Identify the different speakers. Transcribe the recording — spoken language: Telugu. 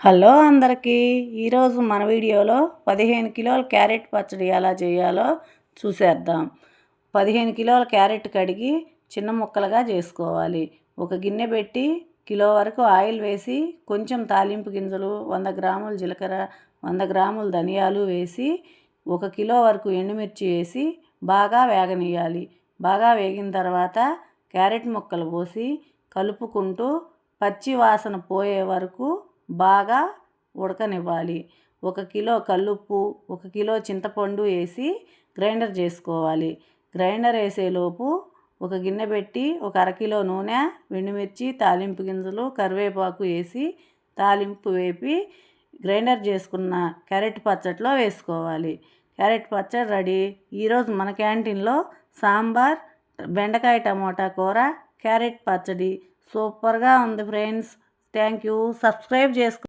Speaker 1: హలో అందరికీ, ఈరోజు మన వీడియోలో 15 కిలోల క్యారెట్ పచ్చడి ఎలా చేయాలో చూసేద్దాం. 15 కిలోల క్యారెట్ కడిగి చిన్న ముక్కలుగా చేసుకోవాలి. ఒక గిన్నె పెట్టి కిలో వరకు ఆయిల్ వేసి కొంచెం తాలింపు గింజలు, 100 గ్రాముల జీలకర్ర, 100 గ్రాముల ధనియాలు వేసి 1 కిలో వరకు ఎండుమిర్చి వేసి బాగా వేగనీయాలి. బాగా వేగిన తర్వాత క్యారెట్ ముక్కలు పోసి కలుపుకుంటూ పచ్చి వాసన పోయే వరకు బాగా ఉడకనివ్వాలి. 1 కిలో కల్లుప్పు, 1 కిలో చింతపండు వేసి గ్రైండర్ చేసుకోవాలి. గ్రైండర్ వేసేలోపు ఒక గిన్నె పెట్టి ఒక అరకిలో నూనె, ఎండుమిర్చి, తాలింపు గింజలు, కరివేపాకు వేసి తాలింపు వేపి గ్రైండర్ చేసుకున్న క్యారెట్ పచ్చడిలో వేసుకోవాలి. క్యారెట్ పచ్చడి రెడీ. ఈరోజు మన క్యాంటీన్లో సాంబార్, బెండకాయ టమోటా కూర, క్యారెట్ పచ్చడి సూపర్గా ఉంది ఫ్రెండ్స్. Thank you. సబ్స్క్రైబ్ చేసుకో.